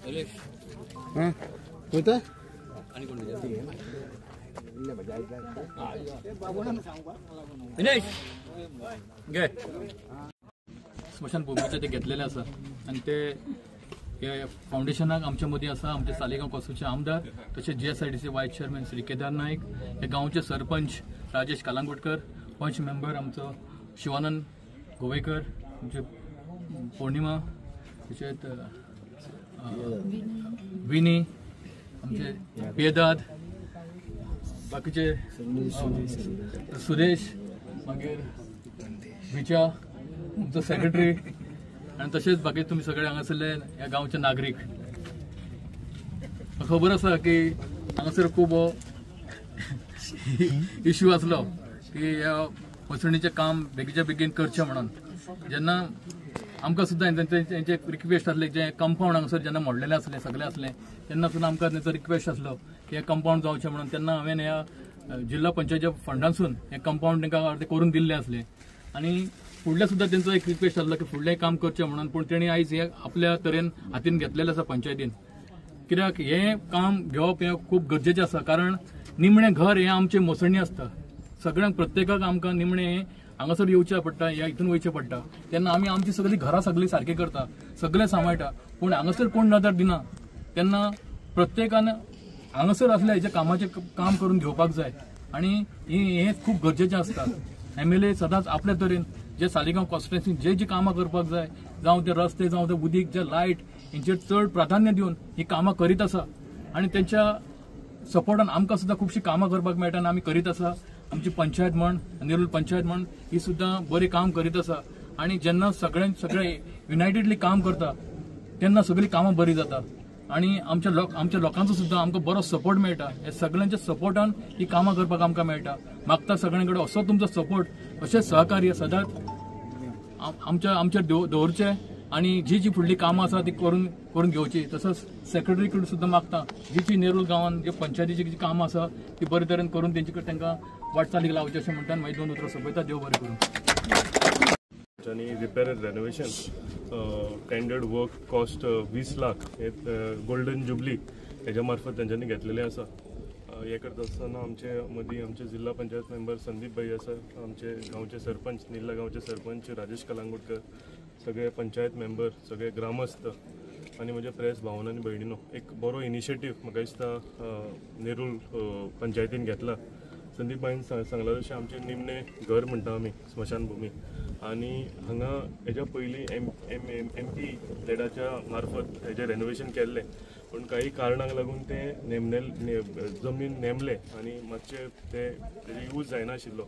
हां होता घे स्मशानभूमीचे ते घेतलेले आसा आणि ते फाउंडेशनाक आमच्या मदीं आसा आमचे सालेगांव कॉन्स्टिट्युन्सी आमदार तशेंच GSIDC वायस चेअरमॅन श्री केदार नायक, हे गांवचे सरपंच राजेश कालांगुटकर, पंच मेंबर आमचो शिवानंद गोवेकर, आमचे पौर्णिमा तशेंच विनी, आमचे बेदाद, बाकीचे सुरेश, मागीर विचा आमचो सेक्रेटरी आणि तसेच बाकी तुम्ही सगळे हांगासरले ह्या गांवचे नागरीक. खबर आसा की हांगासर खूब इश्यू आसलो की ह्या वसणीचें काम बेगीच्या बेगीन करचें म्हणून. जेन्ना आमकां सुद्दां तेंचे रिक्वेस्ट आसले जे कंपाऊंड हांगासर जेन्ना मोडलेले आसले सगळे आसले तेन्ना सुद्दां आमकां तेंचो रिक्वेस्ट आसलो की हे कंपाऊंड जावचें म्हणून. तेन्ना हांवें ह्या जिल्हा पंचायतीच्या फंडांसून हे कंपाऊंड तांकां अर्दे करून दिल्ले आसले आणि फुडल्या सुद्दां तेंचो एक रिक्वेस्ट आसलो की फुडलें काम करचें म्हणून. पूण तेणी आयज हे आपल्या तरेन हातीन घेतलेलें आसा पंचायतीन. कित्याक हे काम घेवप हें खूब गरजेचें आसा, कारण निमणें घर हें आमचें मोसणी आसता. सगळ्यांक प्रत्येकाक आमकां निमणें हांगासर येवचें पडटा, ह्या हितून वयचें पडटा. तेन्ना आमी आमची सगळीं घरां सगळीं सारकी करता, सगळें सांबाळटा, पूण हांगासर कोण नदर दिना. तेन्ना प्रत्येकान हांगासर असल्या हेच्या कामाचें काम करून घेवपाक जाय आणि हें खूब गरजेचें आसता. MLA सदांच आपल्या तरेन जे सालेगांव कॉन्स्टिट्युएन्सीन जी कामां करपाक जाय, जावं ते रस्ते जावं ते उदीक जे लायट हेंचेर चड प्राधान्य दिवन ही कामां करीत आसा आणि तेंच्या सपोर्टान आमकां सुद्दां खुबशीं कामां करपाक मेळटा आनी आमी करीत आसा. आमची पंचायत म्हण नेरूल पंचायत म्हण ही सुद्दां बरी काम करीत आसा आणि जेन्ना सगळे युनायटेडली काम करता तेन्ना सगळीं कामां बरी जाता आणि आमच्या लोकांचो सुद्दां आमकां बरो सपोर्ट मेळटा. हे सगळ्यांच्या सपोर्टान ही कामां करपाक आमकां मेळटा. मागता सगळ्यां कडेन असो तुमचो सपोर्ट, अशें सहकार्य सदांच आमच्या दवरचें आणि जी फुडलीं कामां आसा ती करून घेवची. तसोच सेक्रेटरी कडेन सुद्दां मागता जी नेरूल गांवांत जे पंचायतीची जी कामां आसा ती बरे तरेन करून तांकां वाटचालीक लावची अशें म्हणटा. मागीर 2 उतरां सोंपयता. देव बरें करूं. Repair end renovation tendered work cost 20 lakh हे गोल्डन जुबली हेच्या मार्फत तेंच्यांनी घेतलेले आसा. हे करता आसतना आमचे मदीं आमचे जिल्हा पंचायत मेंबर संदीप भाई आसा, आमचे गांवचे सरपंच निल्ला गांवचे सरपंच राजेश कालांगुटकर, सगळे पंचायत मेंबर, सगळे ग्रामस्थ आनी म्हजे प्रेस भावन आनी भयणीनो. एक बरो इनिशिएटीव म्हाका दिसता नेरूल पंचायतीन घेतला. संदीप भाईन सांगला तशें आमचें निमणें घर म्हणटा आमी स्मशानभूमी आणि हांगा हेच्या पयलीं MP लेडाच्या मार्फत हेजें रेनोवेशन केल्लें, पूण काही कारणांक लागून ते जमीन नेमले आणि मातशें ते यूज जायनाशिल्लो.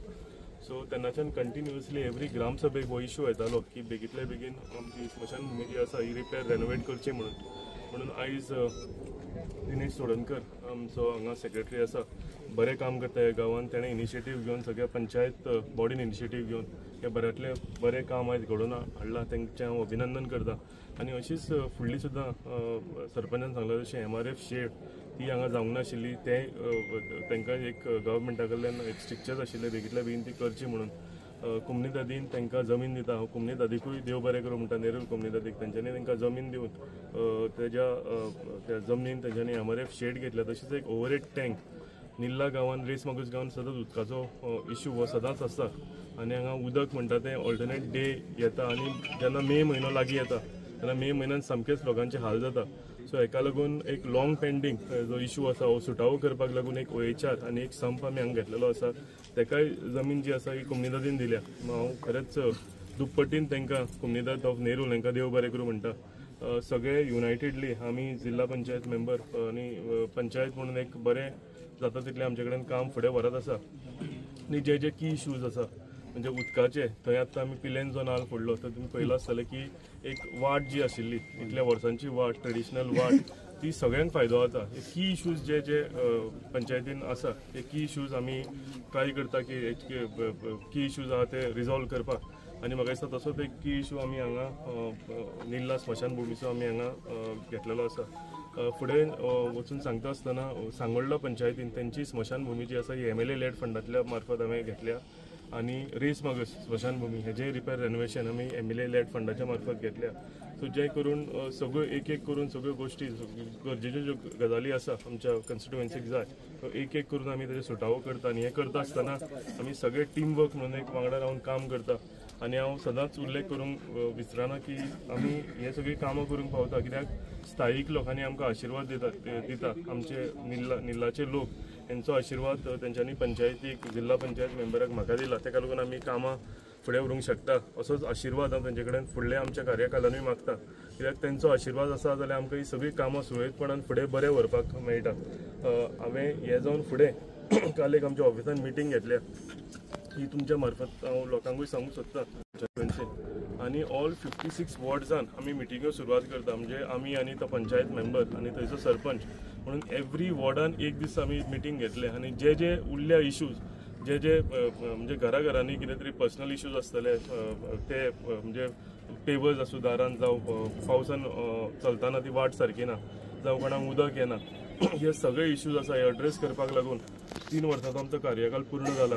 सो तेन्नाच्यान कंटिन्युअसली एवरी ग्रामसभेक हो इश्यू येतालो की बेगींतल्या बेगीन आमची स्मशानभूमी जी आसा ही रिपेर रेनोवेट करची म्हणून आयज दिनेश सोडणकर आमचो हांगा सेक्रेटरी आसा, बरें काम करता ह्या गांवांत. तेणें इनिशिएटीव घेवन सगळ्या पंचायत बॉडीन इनिशिएटीव घेवन हे बऱ्यांतलें बरें काम आयज घडोवन हाडलां. तेंचें हांव अभिनंदन करता. आनी अशीच फुडली सुद्दां सरपंचान सांगलां तशें MRF शेड ती हांगा जावंक नाशिल्ली, तेंकां एक गव्हर्मेंटा कडल्यान एक स्ट्रिक्चर्स आशिल्ले बेगींतल्या बेगीन ती करची म्हणून. कुमनी दादीन तांकां जमीन दिता. हांव कुमनी दादीकूय देव बरें करूं म्हणटा, नेरूल कुमनी दादीक तेंच्यांनी तांकां जमीन दिवन त्या जमनीन तेंच्यांनी MRF शेड घेतल्या. तशेंच एक ओवरहेड टँक निल्ला गांवांत रेस मागूस गांवांत सदांच उदकाचो इश्यू हो सदांच आसता आनी हांगा उदक म्हणटा तें ऑल्टरनेट डे येता आनी जेन्ना मे म्हयनो लागीं येता तेन्ना मे म्हयन्यान सामकेच लोकांचे हाल जाता. सो हेका लागून एक लॉंग पेंडींग जो इश्यू आसा हो सुटावो करपाक लागून एक OHR आनी एक संप आमी हांगा घेतलेलो आसा. तेकाय जमीन जी आसा ही कुमनीदादीन दिल्या. हांव खरेंच दुप्पटीन तांकां कुमनीदाद ऑफ नेरूल हांकां देव बरें करूं म्हणटा. सगळे युनायटेडली आमी जिल्हा पंचायत मेंबर आनी पंचायत म्हणून एक बरें जाता तितलें आमचे कडेन काम फुडें व्हरत आसा. आनी जे की इश्यूज आसा म्हणजे उदकाचे थंय आतां आमी पिलेन जो नाल फोडलो तर तुमी पळयलां आसतलें की एक वाट जी आशिल्ली इतल्या वर्सांची वाट, ट्रेडिशनल वाट, ती सगळ्यांक फायदो जाता. की इश्यूज जे पंचायतीन आसा ते की इश्यूज आमी ट्राय करता की की इश्यूज आहा ते रिजॉल्व करपाक. आनी म्हाका दिसता तसोच एक की इश्यू आमी हांगा निल्ला स्मशानभुमीचो आमी हांगा घेतलेलो आसा. फुडें वचून सांगता आसतना सांगोळडा पंचायतीन तेंची स्मशानभूमी जी आसा ही MLA लेड फंडांतल्या मार्फत हांवें घेतल्या आनी रेस मागस स्मशानभूमी हेजें रिपेर रेनोवेशन आमी MLA लेड फंडाच्या मार्फत घेतल्या. सो जे करून सगळ्यो एक एक करून सगळ्यो गोष्टी गरजेच्यो ज्यो गजाली आसा आमच्या कन्स्टिट्युएन्सीक जाय तो एक एक करून आमी तेजे सुटावो करता आनी हें करता आसतना आमी सगळे टीम वर्क म्हणून एक वांगडा रावन काम करता आनी हांव सदांच उल्लेख करूंक विसरना की आमी हे सगळीं कामां करूंक पावता कित्याक स्थायीक लोकांनी आमकां आशिर्वाद दिता आमचे निल्लाचे लोक हेंचो आशिर्वाद तेंच्यांनी पंचायतीक जिल्हा पंचायत मेंबराक म्हाका दिला तेका लागून आमी कामां फुडें व्हरूंक शकता असोच आशिर्वाद हांव तेंचे कडेन फुडल्या आमच्या कार्यकालानूय मागता कित्याक तेंचो आशिर्वाद आसा जाल्यार आमकां ही सगळीं कामां सुरळीतपणान फुडें बरें व्हरपाक मेळटा हांवें हें जावन फुडें काल एक आमच्या ऑफिसान मिटींग घेतल्या ही तुमच्या मार्फत हांव लोकांकूय सांगूंक सोदता आनी ऑल 56 वॉर्ड्सान आमी मिटिंग्यो सुरवात करता म्हणजे आमी आनी तो पंचायत मेंबर आनी थंयचो सरपंच म्हणून एवरी वॉर्डान एक दीस आमी मिटींग घेतले आनी जे उरल्या इश्यूज जे म्हणजे घरांनी कितें तरी पर्सनल इश्यूज आसतले ते म्हणजे पेवर्स आसूं दारान जावं पावसान चलतना ती वाट सारकी ना जावं कोणाक उदक येना हे सगळे इश्यूज आसा हे एड्रेस करपाक लागून 3 वर्सांचो आमचो कार्यकाल पूर्ण जाला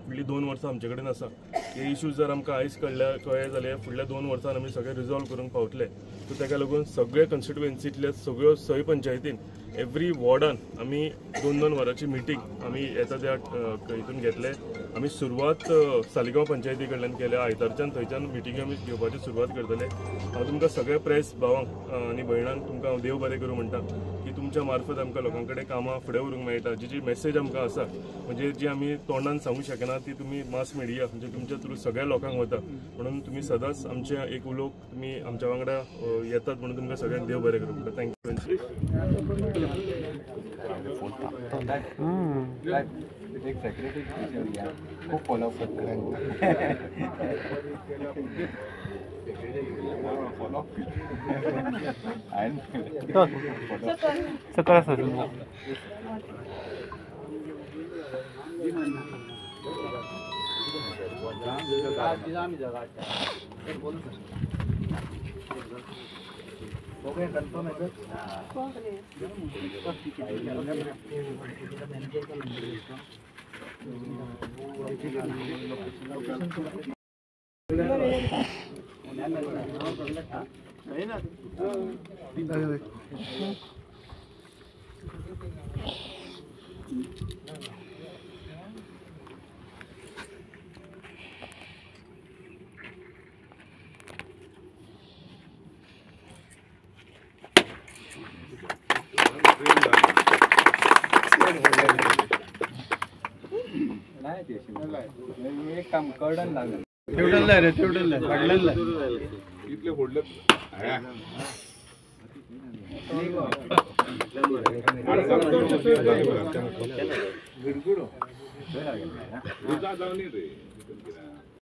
फुडलीं 2 वर्सां आमचे कडेन आसा हे इश्यूज जर आमकां आयज कळ्ळे जाल्यार फुडल्या 2 वर्सान आमी सगळे रिजॉल्व करूंक पावतले सो ताका लागून सगळे कन्स्टिट्युएन्सींतले सगळ्यो 6 पंचायतीन एवरी वॉर्डान आमी 2-2 वरांची मिटींग आमी येता त्या हितून घेतले आमी सुरवात सालिगांव पंचायती कडल्यान केल्या आयतारच्यान थंयच्यान मिटींग आमी घेवपाची सुरवात करतले हांव तुमकां सगळ्या प्रेस भावांक आनी भयणांक तुमकां हांव देव बरें करूं म्हणटा की तुमच्या मार्फत आमकां लोकां कडेन कामां फुडें व्हरूंक मेळटा जी मेसेज आमकां आसा म्हणजे जी आमी तोंडान सांगूंक शकना ती तुमी मास मिडिया म्हणजे तुमच्या थ्रू सगळ्या लोकांक वता म्हणून तुमी सदांच आमचे एक उलोवक तुमी आमच्या वांगडा येतात म्हणून तुमकां सगळ्यांक देव बरें करूं म्हणटा थँक्यू एक सेक्रेटरी खूप फॉलो एक काम कर्डन लागलं तेवढं रे तेवढं इथले फोडलं